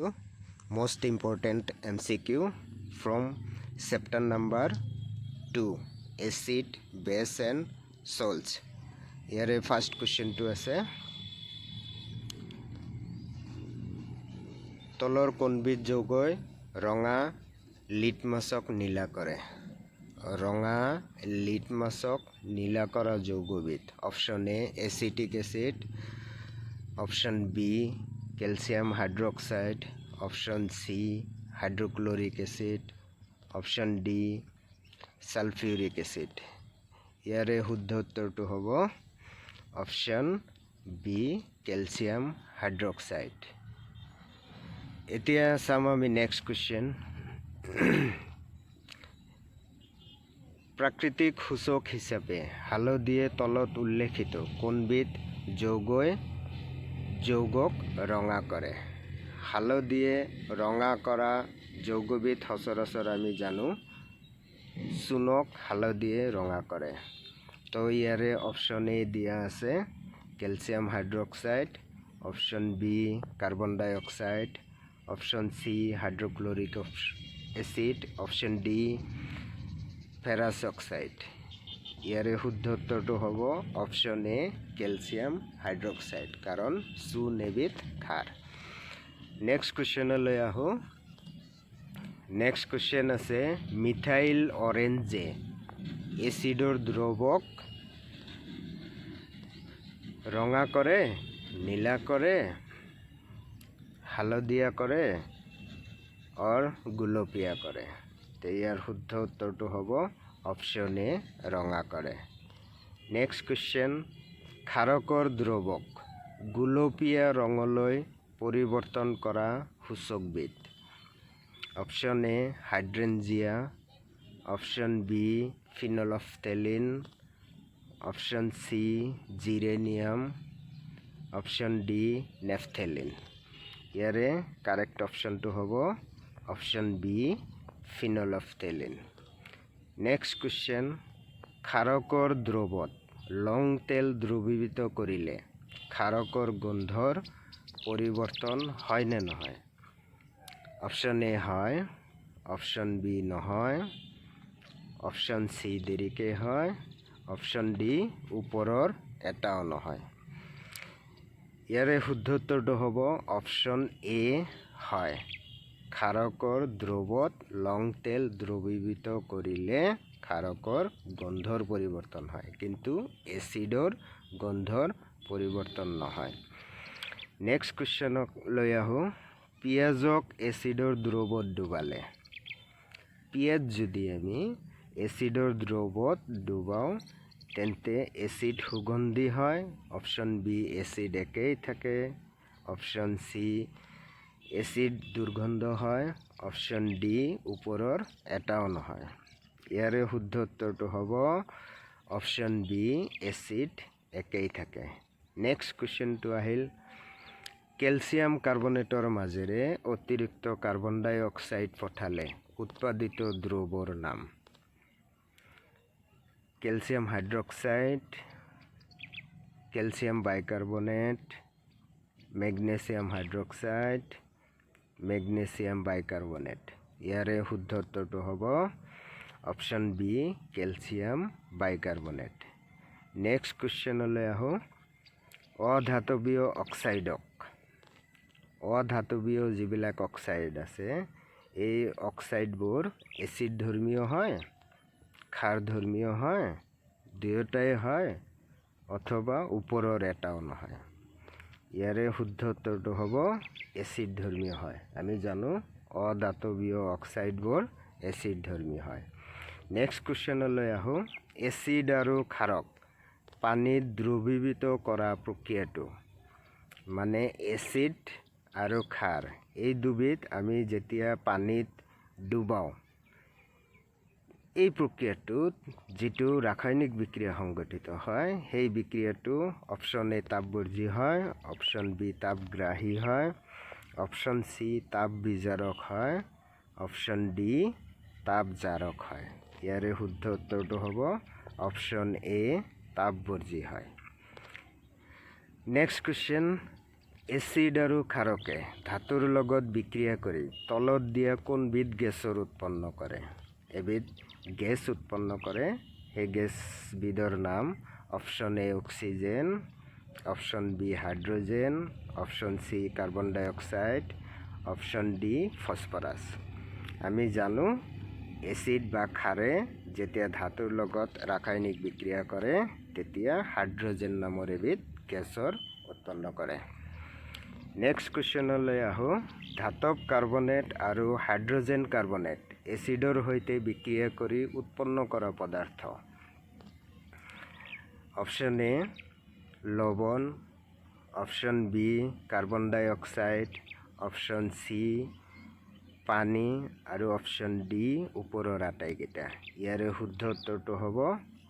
Most important MCQ from chapter number 2 acid, base and salts. Here first question to আছে তলৰ কোনবিধ যৌগই ৰঙা লিটমাছক নীলা কৰে ৰঙা লিটমাছক নীলা কৰা যৌগবিধ option A acetic acid option B calcium hydroxide option C hydrochloric acid option D sulphuric acid ইয়াৰে শুদ্ধ উত্তৰটো হ'ব অপশ্যন বি ক্যালসিয়াম হাইড্ৰোক্সাইড এতিয়া চাম আমি নেক্সট কোৱেশ্চন প্ৰাকৃতিক সূচক হিচাপে হালধিয়ে তলত উল্লেখিত কোনবিধ যৌগক ৰঙা কৰে হালধিয়ে ৰঙা কৰা যৌগবিধ সচৰাচৰ আমি জানো চূনক হালধিয়ে ৰঙা কৰে তো ইয়াৰে অপশ্যন এ দিয়া আছে calcium hydroxide option B carbon dioxide option C hydrochloric acid option D ferrous oxide ইয়াৰে শুদ্ধ উত্তৰটো হ'ব অপশ্যন এ ক্যালসিয়াম হাইড্ৰোক্সাইড কাৰণ চূন এবিধ ক্ষাৰ নেক্সট কুৱেশ্যনলৈ আহোঁ নেক্সট কুৱেশ্যন আছে মিথাইল অৰেঞ্জে এচিডৰ দ্ৰৱক ৰঙা কৰে নীলা কৰে হালধীয়া কৰে অৰ গুলপীয়া কৰে তো ইয়াৰ শুদ্ধ উত্তৰটো হ'ব অপশ্যন এ ৰঙা কৰে নেক্সট কুৱেশ্যন ক্ষাৰকৰ দ্ৰৱক গুলপীয়া ৰঙলৈ পৰিৱৰ্তন কৰা সূচকবিধ option A hydrangea option B phenolphthalein option C geranium option D naphthalene ইয়াৰে কাৰেক্ট অপশ্যনটো হ'ব option B phenolphthalein next question ক্ষাৰকৰ দ্ৰৱত লং তেল দ্ৰৱীভূত কৰিলে ক্ষাৰকৰ গোন্ধৰ পৰিৱৰ্তন হয় নে নহয় অপশ্যন এ হয় অপশ্যন বি নহয় অপশ্যন সি দেৰিকে হয় অপশ্যন ডি ওপৰৰ এটাও নহয় ইয়াৰে শুদ্ধ উত্তৰটো হ'ব অপশ্যন এ হয় ক্ষাৰকৰ দ্ৰৱত লং তেল দ্ৰৱীভূত কৰিলে ক্ষাৰকৰ গন্ধৰ পৰিৱৰ্তন হয় কিন্তু এচিডৰ গন্ধৰ পৰিৱৰ্তন নহয় নেক্সট কুৱেশ্যনক লৈ আহোঁ পিঁয়াজক এচিডৰ দ্ৰৱত ডুবালে পিঁয়াজ যদি আমি এচিডৰ দ্ৰৱত ডুবাওঁ তেন্তে এচিড সুগন্ধি হয় অপশ্যন বি এচিড একেই থাকে অপশ্যন সি এচিড দুৰ্গন্ধ হয় অপশ্যন ডি ওপৰৰ এটাও নহয় ইয়াৰে শুদ্ধ উত্তৰটো হ'ব অপশ্যন বি এচিড একেই থাকে নেক্সট কুৱেশ্যনটো আহিল ক্যালসিয়াম কাৰ্বনেটৰ মাজেৰে অতিৰিক্ত কাৰ্বন ডাই অক্সাইড পঠালে উৎপাদিত দ্ৰৱৰ নাম calcium hydroxide calcium bicarbonate magnesium hydroxide magnesium bicarbonate ইয়াৰে শুদ্ধ উত্তৰটো হ'ব option B calcium bicarbonate next কুৱেশ্যনলৈ আহোঁ অধাতৱীয় অক্সাইডক অধাতৱীয় যিবিলাক অক্সাইড আছে এই অক্সাইডবোৰ এচিড ধৰ্মীয় হয় ক্ষাৰ ধৰ্মীয় হয় দুয়োটাই হয় অথবা ওপৰৰ এটাও নহয় ইয়াৰে শুদ্ধ উত্তৰটো হ'ব এচিড ধৰ্মীয় হয় আমি জানো অধাতৱীয় অক্সাইডবোৰ এচিড ধৰ্মীয় হয় নেক্সট কুৱেশ্যনলৈ আহোঁ এচিড আৰু ক্ষাৰক পানীত দ্ৰৱীভূত কৰা প্ৰক্ৰিয়াটো মানে এচিড আৰু ক্ষাৰ এই দুবিধ আমি যেতিয়া পানীত ডুবাওঁ এই প্ৰক্ৰিয়াটোত যিটো ৰাসায়নিক বিক্ৰিয়া সংঘটিত হয় সেই বিক্ৰিয়াটো অপশ্যন এ তাপবৰ্জী হয় অপশ্যন বি তাপগ্ৰাহী হয় অপশ্যন সি তাপ বিজাৰক হয় অপশ্যন ডি তাপজাৰক হয় ইয়াৰে শুদ্ধ উত্তৰটো হ'ব অপশ্যন এ তাপবৰ্জী হয় নেক্সট কুৱেশ্যন এচিড আৰু ক্ষাৰকে ধাতুৰ লগত বিক্ৰিয়া কৰি তলত দিয়া কোনবিধ গেছৰ উৎপন্ন কৰে? এবিধ গেছ উৎপন্ন কৰে, সেই গেছবিধৰ নাম option A oxygen, option B hydrogen, option C carbon dioxide, option D phosphorus. আমি জানো এচিড বা ক্ষাৰে যেতিয়া ধাতুৰ লগত ৰাসায়নিক বিক্ৰিয়া কৰে তেতিয়া হাইড্ৰজেন নামৰ এবিধ গেছৰ উৎপন্ন কৰে। নেক্সট কুৱেশ্যনলৈ আহোঁ। ধাতৱ কাৰ্বনেট আৰু হাইড্ৰজেন কাৰ্বনেট এচিডৰ সৈতে বিক্ৰিয়া কৰি উৎপন্ন কৰা পদাৰ্থ। Option A Lavan, option B carbon dioxide, option C পানী আৰু অপশ্যন ডি ওপৰৰ আটাইকেইটা। ইয়াৰে শুদ্ধ উত্তৰটো হ'ব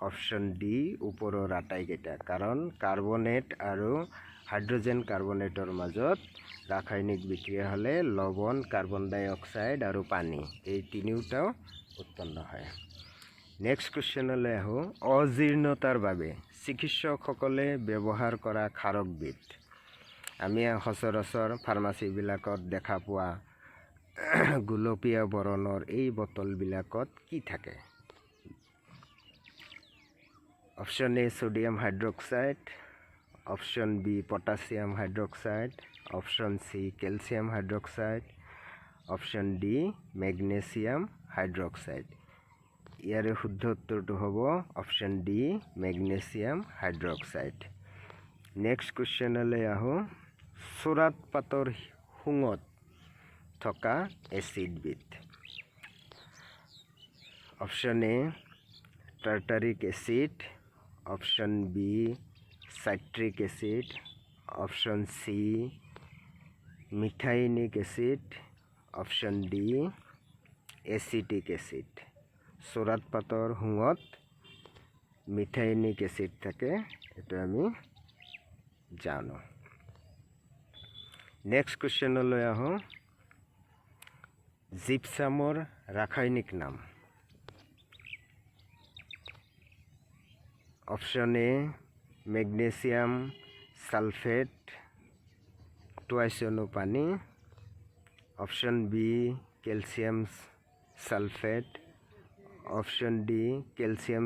অপশ্যন ডি ওপৰৰ আটাইকেইটা, কাৰণ কাৰ্বনেট আৰু হাইড্ৰজেন কাৰ্বনেটৰ মাজত ৰাসায়নিক বিক্ৰিয়া হ'লে লৱণ, কাৰ্বন ডাই অক্সাইড আৰু পানী এই তিনিওটাও উৎপন্ন হয়। নেক্সট কুৱেশ্যনলৈ আহোঁ। অজীৰ্ণতাৰ বাবে চিকিৎসকসকলে ব্যৱহাৰ কৰা ক্ষাৰকবিধ। আমি সচৰাচৰ ফাৰ্মাচীবিলাকত দেখা পোৱা গুলপীয়া বৰণৰ এই বটলবিলাকত কি থাকে? Option A sodium hydroxide, option B potassium hydroxide, option C calcium hydroxide, option D magnesium hydroxide. ইয়াৰে শুদ্ধ উত্তৰটো হ'ব option D magnesium hydroxide. Next কুৱেশ্যনলৈ আহোঁ। চোৰাত পাতৰ শুঙত থকা এচিডবিধ। Option A tartaric acid, option B citric acid, option C methanoic acid, option D acetic acid. চোৰাত পাতৰ শুঙত মিথাইনিক এচিড থাকে, এইটো আমি জানো। নেক্সট কুৱেশ্যনলৈ আহোঁ। জিপচামৰ ৰাসায়নিক নাম। অপশ্যন এ মেগনেছিয়াম সালফেট, টুৱাইচনো পানী, option B calcium sulphate, option D calcium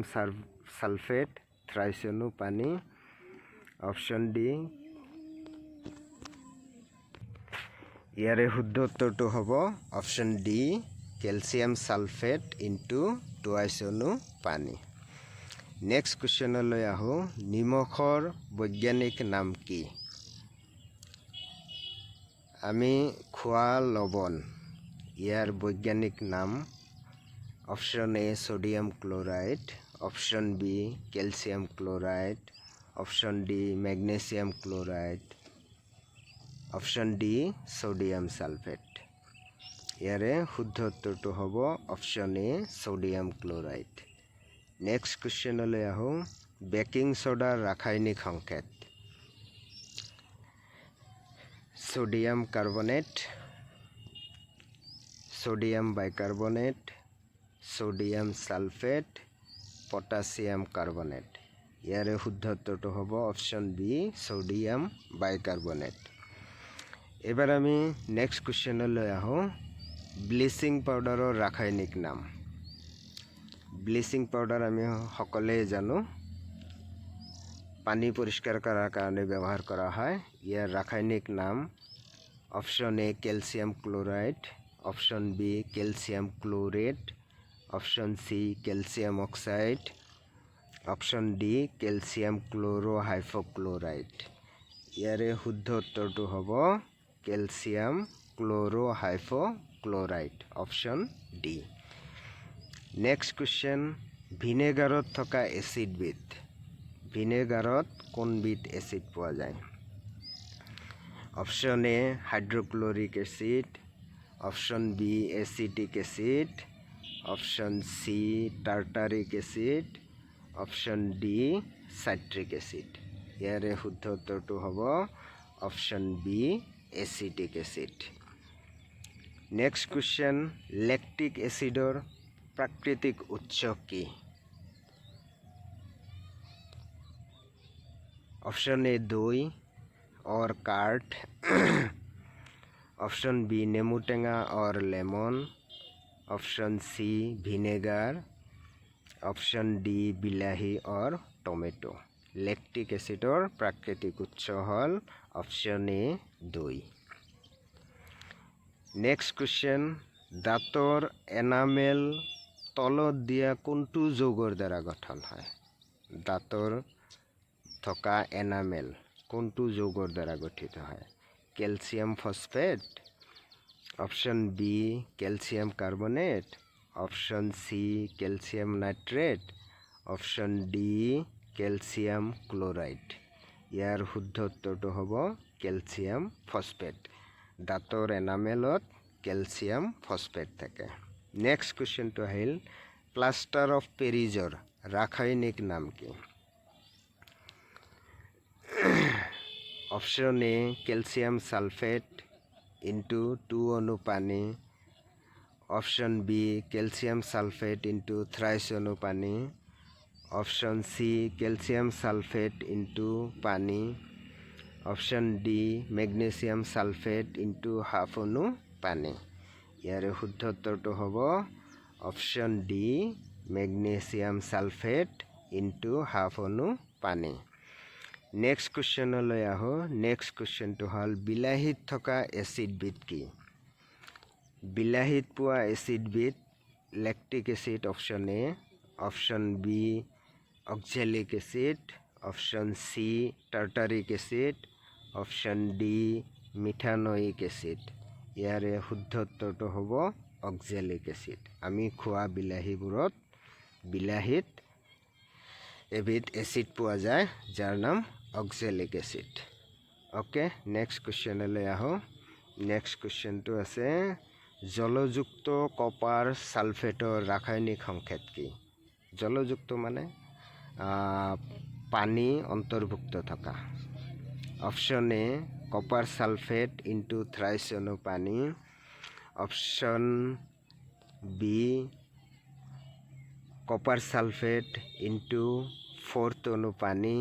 sulphate থ্ৰাইচনো পানী, অপশ্যন ডি। ইয়াৰে শুদ্ধ উত্তৰটো হ'ব option D calcium sulphate into টুৱাইচনো পানী। নেক্সট কুৱেশ্যনলৈ আহোঁ। নিমখৰ বৈজ্ঞানিক নাম কি? আমি খোৱা লৱণ, ইয়াৰ বৈজ্ঞানিক নাম option A sodium chloride, option B calcium chloride, option D magnesium chloride, option D sodium sulphate. ইয়াৰে শুদ্ধ উত্তৰটো হ'ব option A sodium chloride. Next কুৱেশ্যনলৈ আহোঁ। বেকিং ছ'ডাৰ ৰাসায়নিক সংকেত। Sodium carbonate, sodium bicarbonate, sodium sulphate, potassium carbonate. ইয়াৰে শুদ্ধ উত্তৰটো হ'ব অপশ্যন বি সোডিয়াম বাইকাৰ্বনেট। এবাৰ আমি নেক্সট কুৱেশ্যনলৈ আহোঁ। ব্লিচিং পাউডাৰৰ ৰাসায়নিক নাম। ব্লিচিং পাউডাৰ আমি সকলোৱে জানো পানী পৰিষ্কাৰ কৰাৰ কাৰণে ব্যৱহাৰ কৰা হয়। ইয়াৰ ৰাসায়নিক নাম option A calcium chloride, option B calcium chlorate, option C calcium oxide, option D calcium ক্লোৰোহাইফক্লোৰাইড। ইয়াৰে শুদ্ধ উত্তৰটো হ'ব কেলছিয়াম ক্লোৰোহাইফক্লোৰাইড, অপশ্যন ডি। Next question. ভিনেগাৰত থকা এচিডবিধ। ভিনেগাৰত কোনবিধ এচিড পোৱা যায়? Option A hydrochloric acid, option B acetic acid, option C tartaric acid, option D citric acid. ইয়াৰে শুদ্ধ উত্তৰটো হ'ব option B acetic acid. Next question. Lactic এচিডৰ প্ৰাকৃতিক উৎস কি? অপশ্যন এ দৈ, or curd. Option B, nemu tenga or lemon. Option C, vinegar. Option D, বিলাহী or tomato. লেকটিক এসিডৰ প্ৰাকৃতিক উৎস হ'ল অপশ্যন এ দৈ। নেক্সট কুৱেশ্যন, দাঁতৰ এনামেল তলত দিয়া কোনটো যৌগৰ দ্বাৰা গঠন হয়? দাঁতৰ থকা এনামেল কোনটো যৌগৰ দ্বাৰা গঠিত হয়? Calcium phosphate, option B calcium carbonate, option C calcium nitrate, option D calcium chloride. ইয়াৰ শুদ্ধ উত্তৰটো হ'ব ক্যালসিয়াম ফসফেট। দাঁতৰ এনামেলত ক্যালসিয়াম ফসফেট থাকে। নেক্সট কুৱেশ্যনটো আহিল প্লাষ্টাৰ অফ পেৰিজৰ ৰাসায়নিক নাম কি? Option A calcium sulphate into 2 অণু পানী, option B calcium sulphate into 3 অণু পানী, option C calcium sulphate into পানী, option D magnesium sulphate into 1/2 অণু পানী। ইয়াৰে শুদ্ধ উত্তৰটো হ'ব option D magnesium sulphate into 1/2 অণু পানী। নেক্সট কুৱেশ্যনলৈ আহোঁ। নেক্সট কুৱেশ্যনটো হ'ল বিলাহীত থকা এচিডবিধ কি? বিলাহীত পোৱা এচিডবিধ lactic acid option A, option B oxalic acid, option C tartaric acid, option D methanoic acid. ইয়াৰে শুদ্ধ উত্তৰটো হ'ব অক্সেলিক এচিড। আমি খোৱা বিলাহীত এবিধ এচিড পোৱা যায় যাৰ নাম অক্সেলিক এচিড। ওকে, নেক্সট কুৱেশ্যনলৈ আহোঁ। নেক্সট কুৱেশ্যনটো আছে জলযুক্ত কপাৰ সালফেটৰ ৰাসায়নিক সংকেত কি? জলযুক্ত মানে পানী অন্তৰ্ভুক্ত থকা। Option A copper sulphate into 3 অণু পানী, option B copper sulphate into 4 অণু পানী,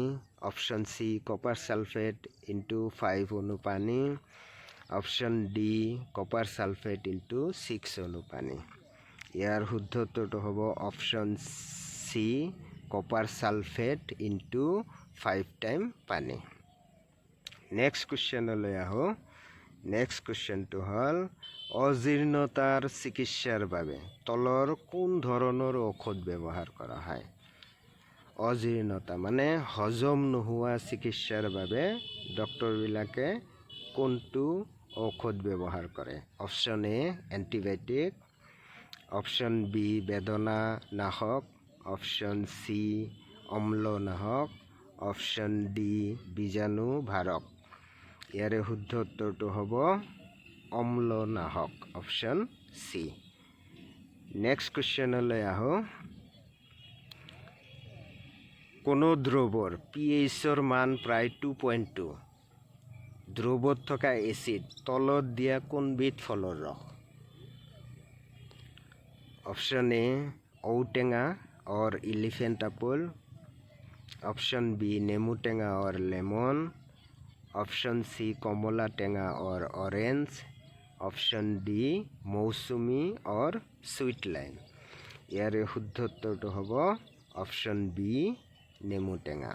option C copper sulphate into 5 অণু পানী, option D copper sulphate into 6 অণু পানী। ইয়াৰ শুদ্ধ উত্তৰটো হ'ব option C copper sulphate into 5 time পানী। নেক্সট কুৱেশ্যনলৈ আহোঁ। নেক্সট কুৱেশ্যনটো হ'ল অজীৰ্ণতাৰ চিকিৎসাৰ বাবে তলৰ কোন ধৰণৰ ঔষধ ব্যৱহাৰ কৰা হয়? অজীৰ্ণতা মানে হজম নোহোৱা চিকিৎসাৰ বাবে ডক্টৰবিলাকে কোনটো ঔষধ ব্যৱহাৰ কৰে? Option A antibiotic, option B বেদনা নাশক, অপশ্যন সি অম্লনাশক, অপশ্যন ডি বীজাণু ভাৰক। ইয়াৰে শুদ্ধ উত্তৰটো হ'ব অম্লনাশক, অপশ্যন সি। নেক্সট কুৱেশ্যনলৈ আহোঁ। কোনো দ্ৰৱৰ pH-ৰ মান প্ৰায় 2.2, দ্ৰৱত থকা এচিড তলত দিয়া কোনবিধ ফলৰ ৰস? অপশ্যন এ ঔটেঙা or elephant apple, option B নেমু টেঙা অর লেমন, অপশ্যন সি কমলা টেঙা অর অরেঞ্জ, অপশ্যন ডি মৌচুমী অর সুইট লাইম। ইয়াৰে শুদ্ধ উত্তৰটো হ'ব অপশ্যন বি নেমু টেঙা।